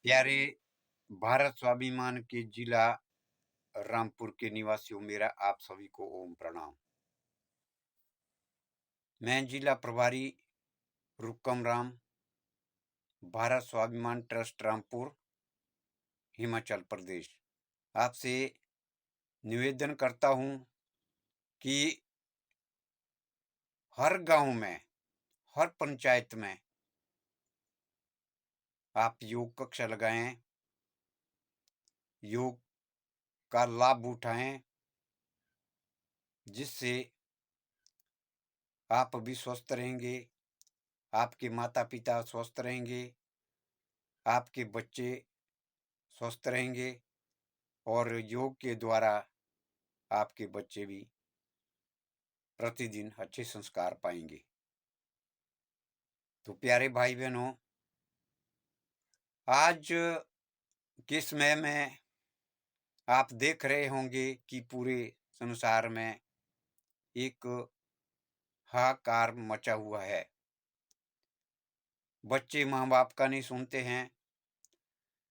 प्यारे भारत स्वाभिमान के जिला रामपुर के निवासियों, मेरा आप सभी को ओम प्रणाम। मैं जिला प्रभारी रुक्कम राम, भारत स्वाभिमान ट्रस्ट रामपुर, हिमाचल प्रदेश। आपसे निवेदन करता हूं कि हर गांव में, हर पंचायत में आप योग कक्षा लगाएं, योग का लाभ उठाएं, जिससे आप भी स्वस्थ रहेंगे, आपके माता पिता स्वस्थ रहेंगे, आपके बच्चे स्वस्थ रहेंगे और योग के द्वारा आपके बच्चे भी प्रतिदिन अच्छे संस्कार पाएंगे। तो प्यारे भाई बहनों, आज के समय में आप देख रहे होंगे कि पूरे संसार में एक हाहाकार मचा हुआ है। बच्चे माँ बाप का नहीं सुनते हैं,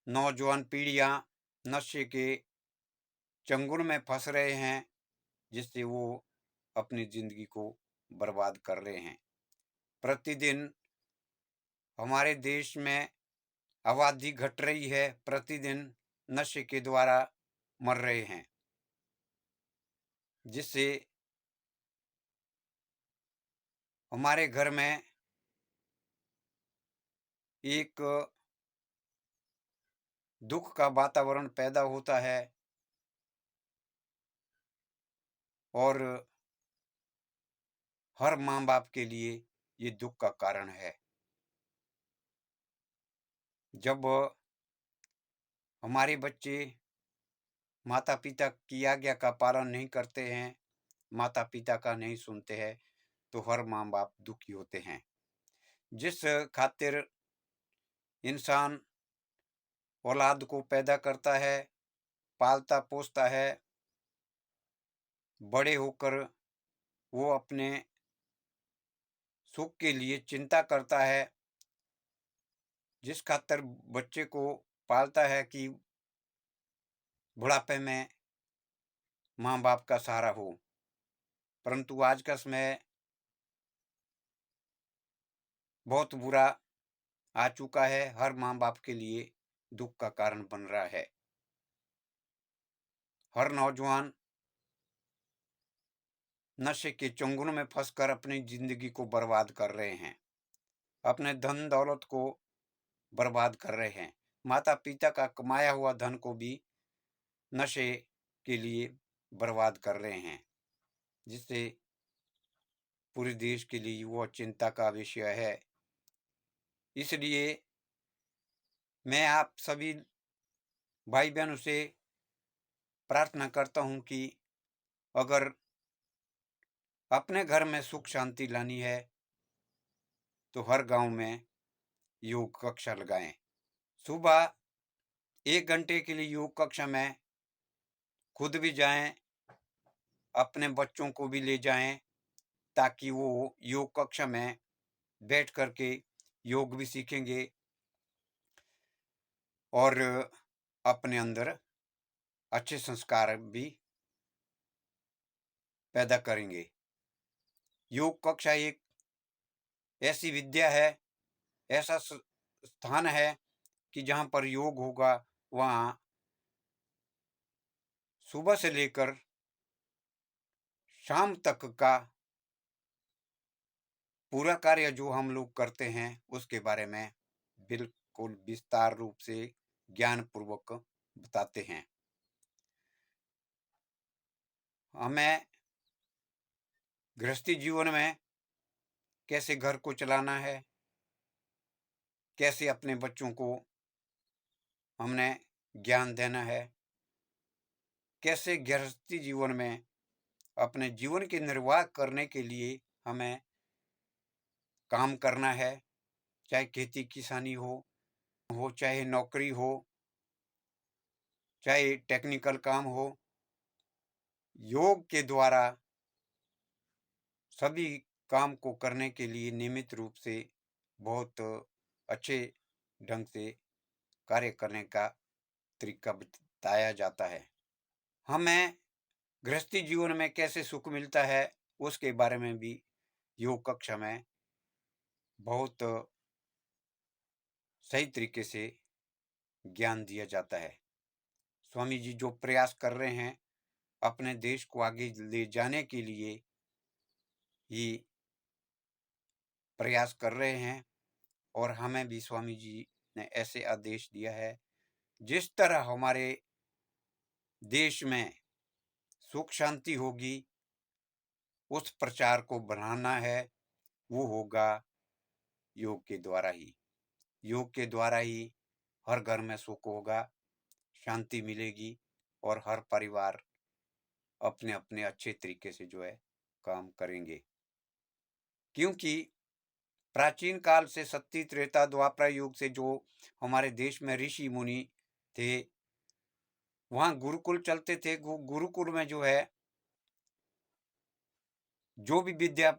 नौजवान पीढ़ियां नशे के चंगुल में फंस रहे हैं, जिससे वो अपनी जिंदगी को बर्बाद कर रहे हैं। प्रतिदिन हमारे देश में आबादी घट रही है, प्रतिदिन नशे के द्वारा मर रहे हैं, जिससे हमारे घर में एक दुख का वातावरण पैदा होता है और हर माँ बाप के लिए ये दुख का कारण है। जब हमारे बच्चे माता पिता की आज्ञा का पालन नहीं करते हैं, माता पिता का नहीं सुनते हैं, तो हर माँ बाप दुखी होते हैं। जिस खातिर इंसान औलाद को पैदा करता है, पालता पोसता है, बड़े होकर वो अपने सुख के लिए चिंता करता है, जिस खातिर बच्चे को पालता है कि बुढ़ापे में माँ बाप का सहारा हो। परंतु आज का समय बहुत बुरा आ चुका है, हर माँ बाप के लिए दुख का कारण बन रहा है। हर नौजवान नशे के चंगुल में फंसकर अपनी जिंदगी को बर्बाद कर रहे हैं, अपने धन दौलत को बर्बाद कर रहे हैं, माता पिता का कमाया हुआ धन को भी नशे के लिए बर्बाद कर रहे हैं, जिससे पूरे देश के लिए वह चिंता का विषय है। इसलिए मैं आप सभी भाई बहनों से प्रार्थना करता हूं कि अगर अपने घर में सुख शांति लानी है तो हर गांव में योग कक्षा लगाएं। सुबह 1 घंटे के लिए योग कक्षा में खुद भी जाएं, अपने बच्चों को भी ले जाएं, ताकि वो योग कक्षा में बैठ करके योग भी सीखेंगे और अपने अंदर अच्छे संस्कार भी पैदा करेंगे। योग कक्षा एक ऐसी विद्या है, ऐसा स्थान है कि जहाँ पर योग होगा, वहाँ सुबह से लेकर शाम तक का पूरा कार्य जो हम लोग करते हैं उसके बारे में बिल्कुल विस्तार रूप से ज्ञान पूर्वक बताते हैं। हमें गृहस्थी जीवन में कैसे घर को चलाना है, कैसे अपने बच्चों को हमने ज्ञान देना है, कैसे गृहस्थी जीवन में अपने जीवन के निर्वाह करने के लिए हमें काम करना है, चाहे खेती किसानी हो चाहे नौकरी हो, चाहे टेक्निकल काम हो। योग के द्वारा सभी काम को करने के लिए नियमित रूप से बहुत अच्छे ढंग से कार्य करने का तरीका बताया जाता है। हमें गृहस्थी जीवन में कैसे सुख मिलता है, उसके बारे में भी योग कक्षा में बहुत सही तरीके से ज्ञान दिया जाता है। स्वामी जी जो प्रयास कर रहे हैं अपने देश को आगे ले जाने के लिए ही प्रयास कर रहे हैं, और हमें भी स्वामी जी ने ऐसे आदेश दिया है, जिस तरह हमारे देश में सुख शांति होगी, उस प्रचार को बढ़ाना है, वो होगा योग के द्वारा ही। योग के द्वारा ही हर घर में सुख होगा, शांति मिलेगी, और हर परिवार अपने अपने अच्छे तरीके से जो है काम करेंगे। क्योंकि प्राचीन काल से सती त्रेता द्वापर युग से जो हमारे देश में ऋषि मुनि थे, वहाँ गुरुकुल चलते थे। गुरुकुल में जो है जो भी विद्या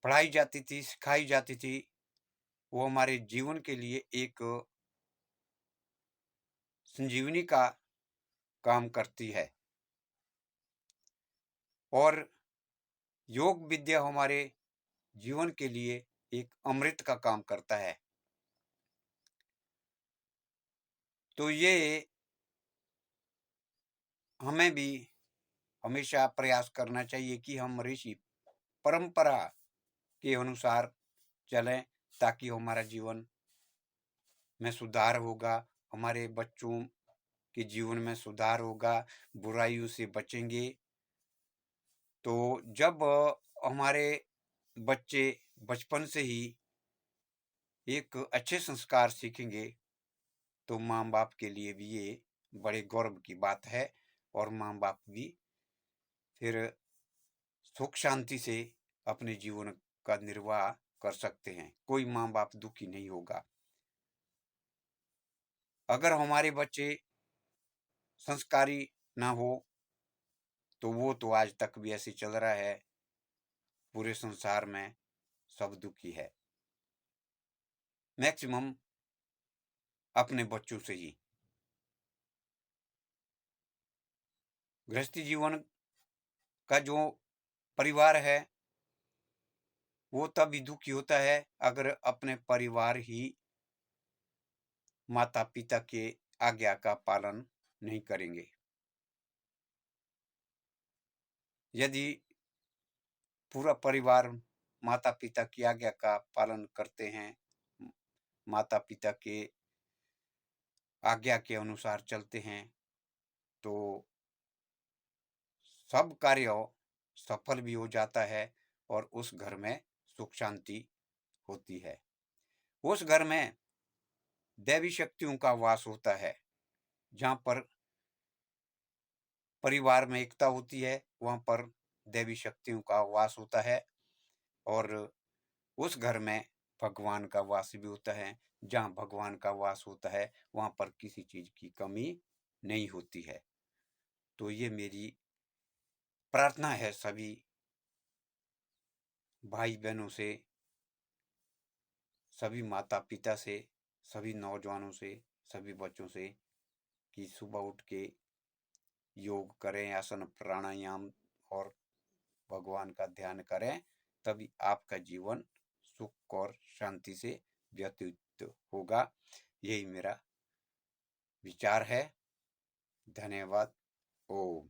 पढ़ाई जाती थी, सिखाई जाती थी, वो हमारे जीवन के लिए एक संजीवनी का काम करती है। और योग विद्या हमारे जीवन के लिए एक अमृत का काम करता है। तो ये हमें भी हमेशा प्रयास करना चाहिए कि हम ऋषि परंपरा के अनुसार चलें, ताकि हमारा जीवन में सुधार होगा, हमारे बच्चों के जीवन में सुधार होगा, बुराइयों से बचेंगे। तो जब हमारे बच्चे बचपन से ही एक अच्छे संस्कार सीखेंगे, तो माँ बाप के लिए भी ये बड़े गौरव की बात है, और माँ बाप भी फिर सुख शांति से अपने जीवन का निर्वाह कर सकते हैं। कोई माँ बाप दुखी नहीं होगा। अगर हमारे बच्चे संस्कारी ना हो, तो वो तो आज तक भी ऐसे चल रहा है, पूरे संसार में सब दुखी है, मैक्सिमम अपने बच्चों से ही। गृहस्थी जीवन का जो परिवार है, वो तभी दुखी होता है अगर अपने परिवार ही माता पिता के आज्ञा का पालन नहीं करेंगे। यदि पूरा परिवार माता पिता की आज्ञा का पालन करते हैं, माता पिता के आज्ञा के अनुसार चलते हैं, तो सब कार्य सफल भी हो जाता है, और उस घर में सुख शांति होती है। उस घर में दैवी शक्तियों का वास होता है। जहाँ पर परिवार में एकता होती है, वहाँ पर दैवी शक्तियों का वास होता है, और उस घर में भगवान का वास भी होता है। जहाँ भगवान का वास होता है, वहाँ पर किसी चीज की कमी नहीं होती है। तो ये मेरी प्रार्थना है सभी भाई बहनों से, सभी माता पिता से, सभी नौजवानों से, सभी बच्चों से, कि सुबह उठ के योग करें, आसन प्राणायाम और भगवान का ध्यान करें, तभी आपका जीवन सुख और शांति से व्यतीत होगा। यही मेरा विचार है। धन्यवाद। ओम।